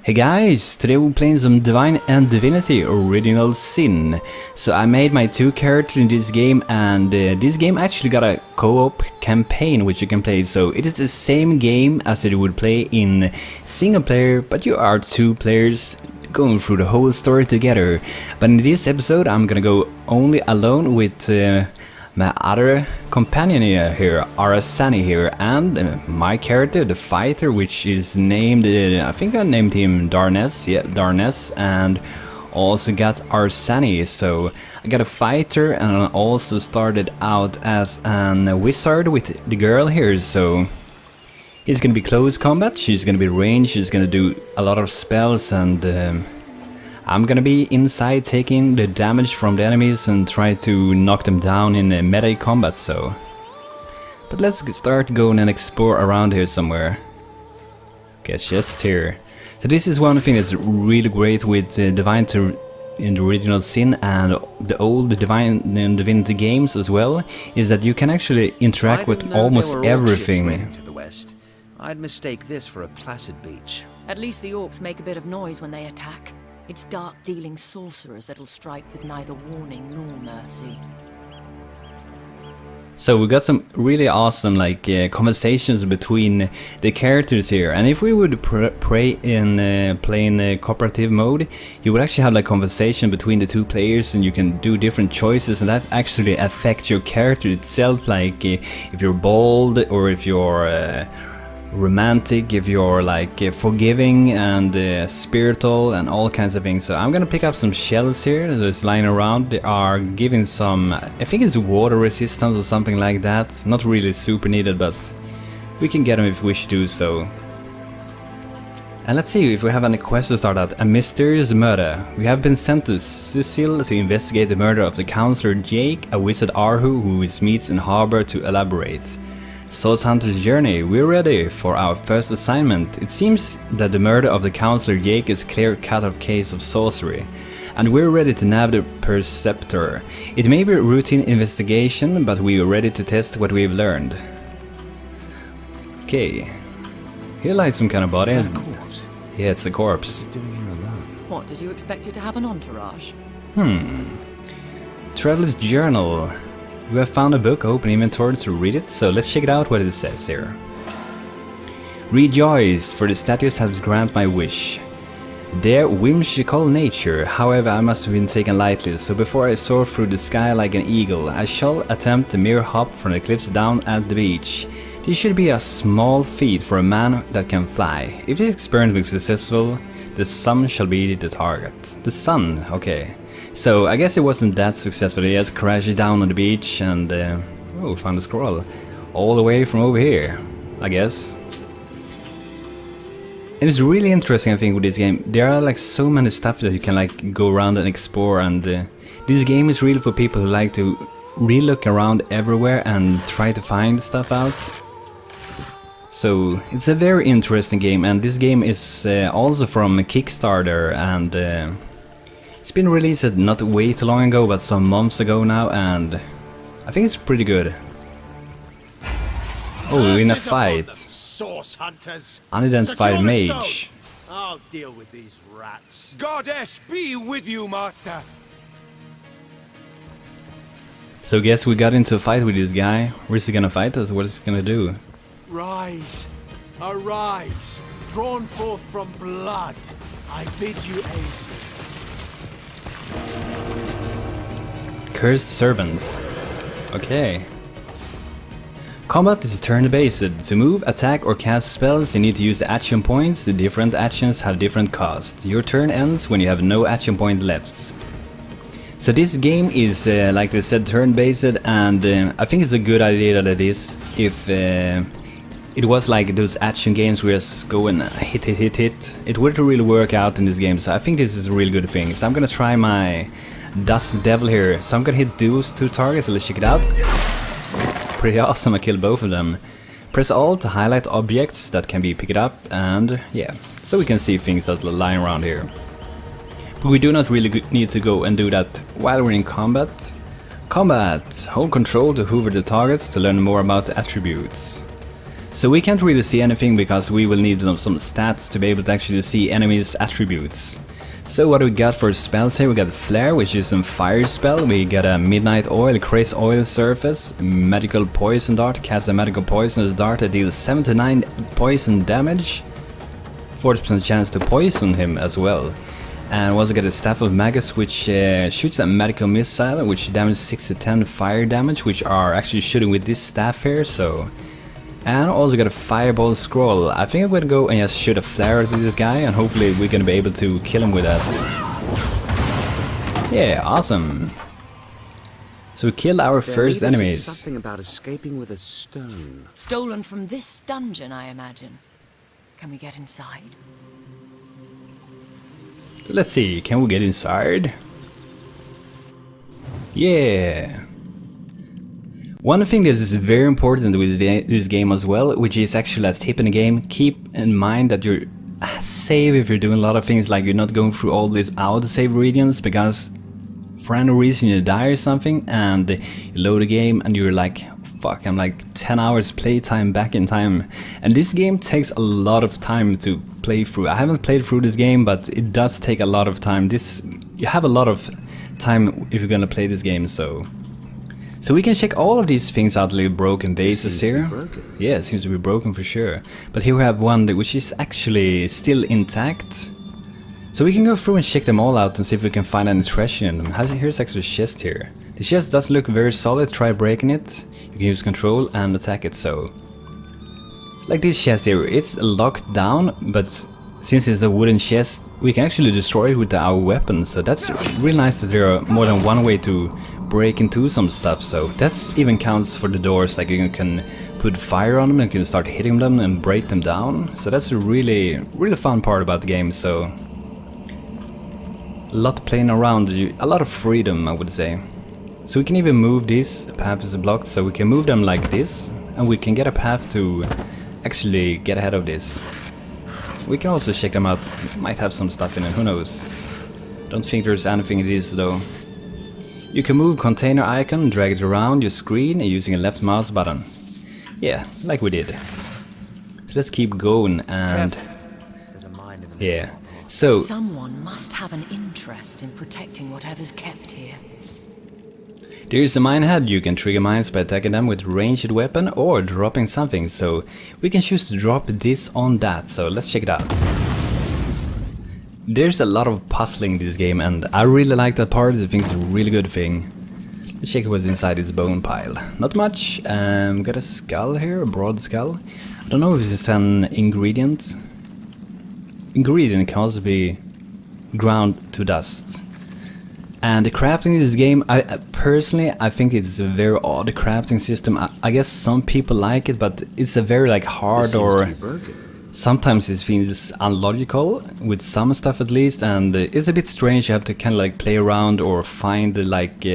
Hey guys, today we're playing some Divine and Divinity Original Sin. So I made my two characters in this game, and this game actually got a co-op campaign which you can play. So it is the same game as you would play in single player, but you are two players going through the whole story together. But in this episode I'm gonna go only alone with my other companion here, Arasani here, and my character, the fighter, which is named, I think I named him Darness, yeah, Darness, and also got Arsani. So I got a fighter, and I also started out as a wizard with the girl here, so it's gonna be close combat, she's gonna be range, she's gonna do a lot of spells, and I'm gonna be inside taking the damage from the enemies and try to knock them down in a melee combat, so... But let's start going and explore around here somewhere. Okay, chests here. So this is one thing that's really great with Divine in the Original Sin and the old Divine and Divinity games as well, is that you can actually interact with almost everything. To the west, I'd mistake this for a placid beach. At least the orcs make a bit of noise when they attack. It's dark-dealing sorcerers that'll strike with neither warning nor mercy. So we got some really awesome conversations between the characters here, and if we would play in cooperative mode, you would actually have like conversation between the two players, and you can do different choices, and that actually affects your character itself, like if you're bold or if you're romantic, if you're forgiving and spiritual and all kinds of things. So I'm gonna pick up some shells here that's lying around. They are giving some, I think it's water resistance or something like that. Not really super needed, but we can get them if we wish to do so. And let's see if we have any quests to start out. A mysterious murder. We have been sent to Sicil to investigate the murder of the counselor Jake, a wizard Arhu who meets in harbor to elaborate. Source Hunter's Journey, we're ready for our first assignment. It seems that the murder of the counselor Jake is a clear-cut case of sorcery, and we're ready to nab the Perceptor. It may be a routine investigation, but we are ready to test what we've learned. Okay, here lies some kind of body. Is that a corpse? Yeah, it's a corpse. What's it doing here alone? What, did you expect it to have an entourage? Traveler's Journal. We have found a book, open inventory to read it, so let's check it out what it says here. Rejoice, for the statues have granted my wish. Their whimsical nature, however, I must have been taken lightly, so before I soar through the sky like an eagle, I shall attempt a mere hop from the cliffs down at the beach. This should be a small feat for a man that can fly. If this experiment is successful, the sun shall be the target. The sun, okay. So I guess it wasn't that successful. He just crashed down on the beach and oh, found a scroll all the way from over here, I guess. It is really interesting, I think, with this game. There are like so many stuff that you can go around and explore, and this game is really for people who like to really look around everywhere and try to find stuff out. So it's a very interesting game, and this game is also from Kickstarter, and it's been released not way too long ago, but some months ago now, and I think it's pretty good. Oh, we're in a fight. Source hunters. Unidentified mage. I'll deal with these rats. Goddess be with you, master. So guess we got into a fight with this guy. Where's he gonna fight us? What is he gonna do? Rise, arise, drawn forth from blood. I bid you aid. Cursed servants. Okay. Combat is turn-based. To move, attack or cast spells you need to use the action points. The different actions have different costs. Your turn ends when you have no action point left. So this game is, like they said, turn-based, and I think it's a good idea that it is. If it was like those action games where you just go and hit, it wouldn't really work out in this game, so I think this is a really good thing. So I'm gonna try my Dust Devil here. So I'm gonna hit those two targets, so let's check it out. Pretty awesome, I killed both of them. Press Alt to highlight objects that can be picked up, and yeah, so we can see things that are lying around here. But we do not really need to go and do that while we're in combat. Combat! Hold control to hover the targets to learn more about the attributes. So we can't really see anything because we will need some stats to be able to actually see enemies' attributes. So what do we got for spells here? We got Flare, which is some fire spell. We got a Midnight Oil, Craze Oil Surface, Medical Poison Dart. Cast a Medical Poisonous Dart that deals 79 poison damage. 40% chance to poison him as well. And we also got a Staff of Magus, which shoots a medical missile, which damages 6 to 10 fire damage, which are actually shooting with this staff here, so... And also got a Fireball Scroll. I think I'm gonna go and just shoot a flare at this guy, and hopefully we're gonna be able to kill him with that. Yeah, awesome. So we killed our first enemies. Something about escaping with a stone. Stolen from this dungeon, I imagine. Can we get inside? Let's see, can we get inside? Yeah. One thing that is very important with this game as well, which is actually a tip in the game, keep in mind that you're save if you're doing a lot of things, like you're not going through all these out-save regions, because for any reason you die or something and you load a game and you're like, fuck, I'm like 10 hours playtime back in time. And this game takes a lot of time to play through. I haven't played through this game, but it does take a lot of time. You have a lot of time if you're gonna play this game, so we can check all of these things out, like broken bases here. Yeah, it seems to be broken for sure. But here we have one which is actually still intact. So we can go through and check them all out and see if we can find any treasure in them. Here's actually a chest here. The chest does look very solid. Try breaking it. You can use control and attack it, so... Like this chest here, it's locked down, but since it's a wooden chest, we can actually destroy it with our weapon. So that's really nice that there are more than one way to break into some stuff. So that's even counts for the doors, like you can put fire on them and you can start hitting them and break them down. So that's a really fun part about the game. So a lot playing around, a lot of freedom, I would say. So we can even move these paths is blocked, so we can move them like this, and we can get a path to actually get ahead of this. We can also check them out, might have some stuff in it, who knows. Don't think there's anything in this though. You can move container icon, drag it around your screen using a left mouse button. Yeah, like we did. So let's keep going and... There's a mine in the yeah, so... Someone must have an interest in protecting whatever's kept here. There is a mine head. You can trigger mines by attacking them with ranged weapon or dropping something, so we can choose to drop this on that, so let's check it out. There's a lot of puzzling in this game and I really like that part. I think it's a really good thing. Let's check what's inside this bone pile. Not much. Got a skull here, a broad skull. I don't know if this is an ingredient. Ingredient can also be ground to dust. And the crafting in this game, I personally think it's a very odd crafting system. I guess some people like it, but it's a very like hard, or sometimes it feels unlogical with some stuff at least, and it's a bit strange. You have to kind of like play around or find like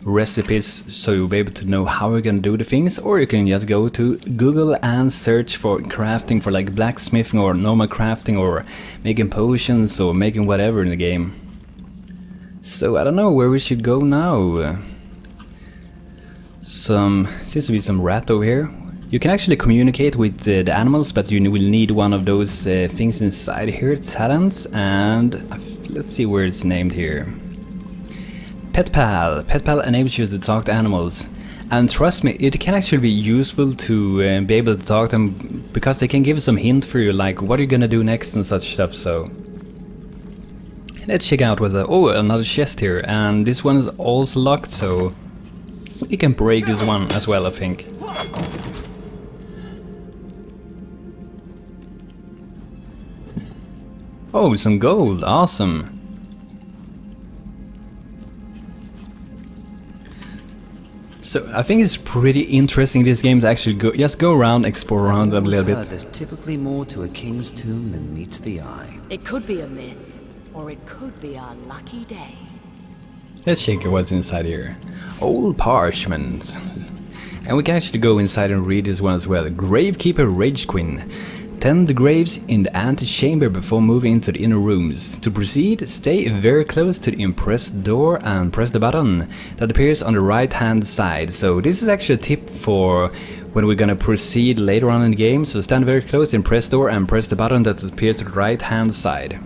recipes so you'll be able to know how you're gonna do the things, or you can just go to Google and search for crafting, for like blacksmithing or normal crafting or making potions or making whatever in the game. So I don't know where we should go now. Seems to be some rat over here. You can actually communicate with the animals, but you will need one of those things inside here, talents, and let's see where it's named here. Pet Pal. Pet Pal enables you to talk to animals. And trust me, it can actually be useful to be able to talk to them, because they can give some hint for you, like what are you gonna do next and such stuff, so... Let's check out what's another chest here, and this one is also locked, so we can break this one as well, I think. Oh, some gold, awesome. So I think it's pretty interesting, this game, to actually just go around, explore around a little bit. There's typically more to a king's tomb than meets the eye. It could be a myth, or it could be our lucky day. Let's check what's inside here. Old parchment. And we can actually go inside and read this one as well. Gravekeeper Rage Queen. Tend the graves in the antechamber before moving into the inner rooms. To proceed, stay very close to the impressed door and press the button that appears on the right hand side. So this is actually a tip for when we're gonna proceed later on in the game, so stand very close and press door and press the button that appears to the right hand side.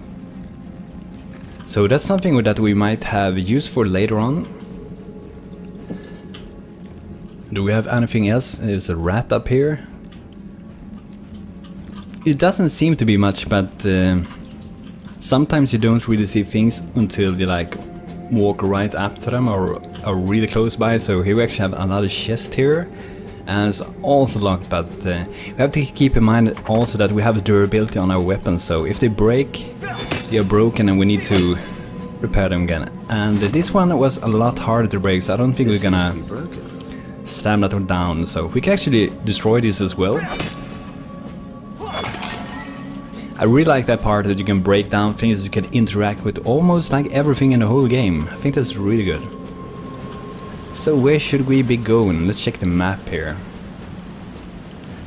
So that's something that we might have use for later on. Do we have anything else? There's a rat up here. It doesn't seem to be much, but sometimes you don't really see things until you like walk right up to them or are really close by. So here we actually have another chest here, and it's also locked, but we have to keep in mind also that we have durability on our weapons, so if they break, they are broken and we need to repair them again. And this one was a lot harder to break, so I don't think we're gonna slam that one down, so we can actually destroy this as well. I really like that part that you can break down things, you can interact with almost like everything in the whole game. I think that's really good. So where should we be going? Let's check the map here.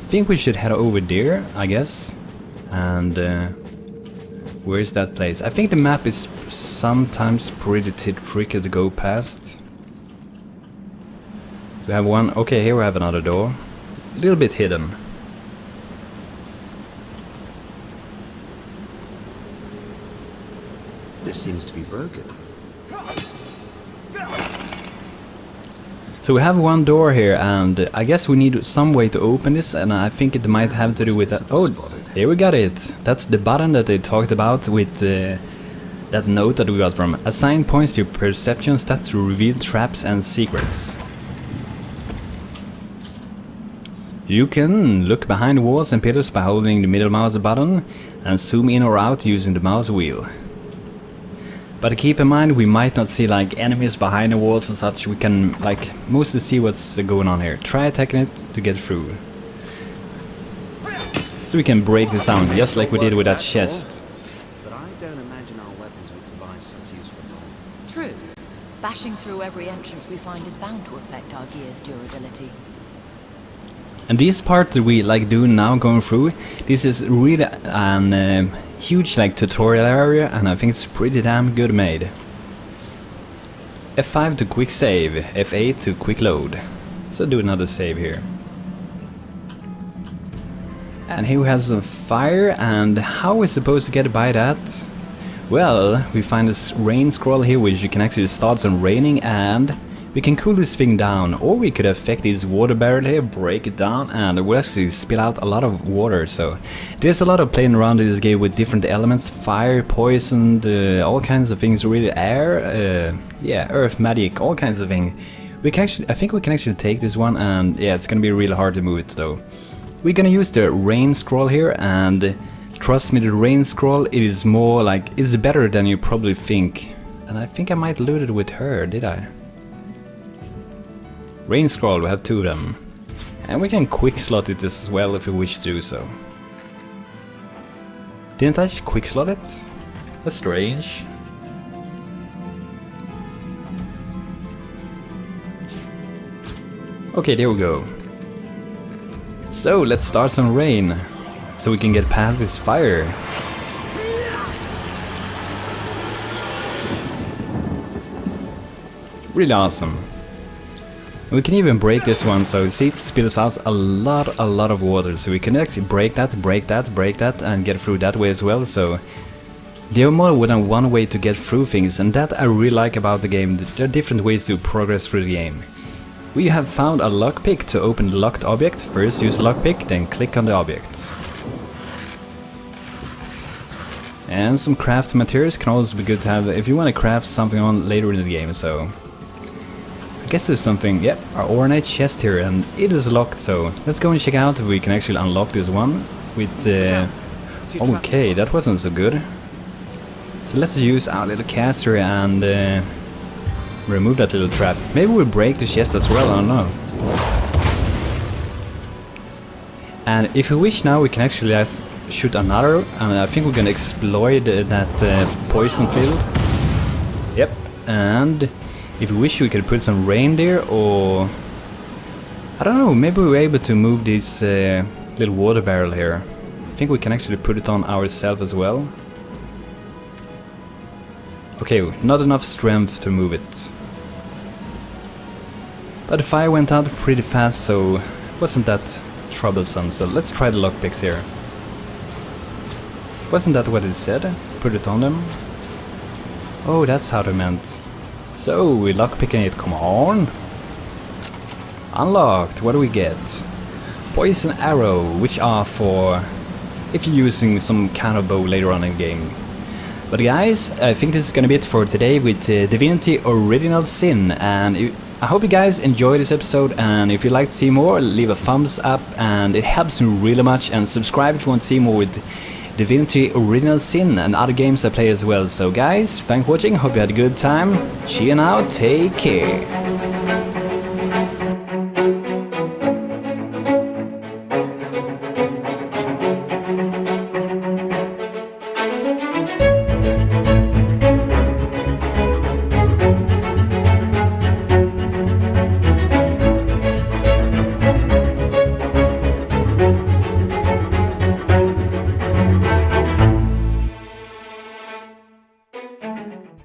I think we should head over there, I guess. And where's that place? I think the map is sometimes pretty tricky to go past. So we have one, okay, here we have another door. A little bit hidden. This seems to be broken. So we have one door here, and I guess we need some way to open this, and I think it might have to do with that. Oh, there we got it. That's the button that they talked about with that note that we got from. Assign points to your perception stats to reveal traps and secrets. You can look behind walls and pillars by holding the middle mouse button and zoom in or out using the mouse wheel. But keep in mind, we might not see like enemies behind the walls and such. We can like mostly see what's going on here. Try attacking it to get through. So we can break this down, just like we did with that chest. But I don't imagine our weapons would survive such use for long. True. Bashing through every entrance we find is bound to affect our gear's durability. And this part that we like do now going through, this is really an huge like tutorial area, and I think it's pretty damn good made. F5 to quick save, F8 to quick load. So do another save here. And here we have some fire, and how are we supposed to get by that? Well, we find this rain scroll here, which you can actually start some raining, and we can cool this thing down, or we could affect this water barrel here, break it down, and it will actually spill out a lot of water. So there's a lot of playing around in this game with different elements, fire, poison, all kinds of things, really, air, yeah, earth, magic, all kinds of things. We can actually, I think we can actually take this one, and yeah, it's gonna be really hard to move it though. We're gonna use the rain scroll here, and trust me, the rain scroll, it is more like, it's better than you probably think. And I think I might loot it with her, did I? Rain scroll, we have two of them. And we can quick slot it as well if we wish to do so. Didn't I quick slot it? That's strange. Okay, there we go. So let's start some rain, so we can get past this fire. Really awesome. We can even break this one, so see, it spills out a lot of water, so we can actually break that, and get through that way as well. So there are more than one way to get through things, and that I really like about the game. There are different ways to progress through the game. We have found a lockpick to open the locked object. First use lockpick, then click on the object. And some craft materials can also be good to have if you want to craft something on later in the game, so I guess there's something, yep, our ornate chest here, and it is locked, so let's go and check out if we can actually unlock this one with okay, that wasn't so good. So let's use our little caster and remove that little trap. Maybe we'll break the chest as well, I don't know. And if we wish now, we can actually just shoot another, and I think we're gonna exploit that poison field. Yep, and if we wish, we could put some rain there, or I don't know, maybe we're able to move this little water barrel here. I think we can actually put it on ourselves as well. Okay, not enough strength to move it. But the fire went out pretty fast, so wasn't that troublesome, so let's try the lockpicks here. Wasn't that what it said? Put it on them? Oh, that's how they meant. So, we're lockpicking it, come on! Unlocked, what do we get? Poison arrow, which are for if you're using some kind of bow later on in the game. But guys, I think this is gonna be it for today with Divinity Original Sin, and I hope you guys enjoyed this episode, and if you'd like to see more, leave a thumbs up, and it helps me really much, and subscribe if you want to see more with Divinity Original Sin and other games I play as well. So guys, thanks for watching, hope you had a good time, cheer now, take care.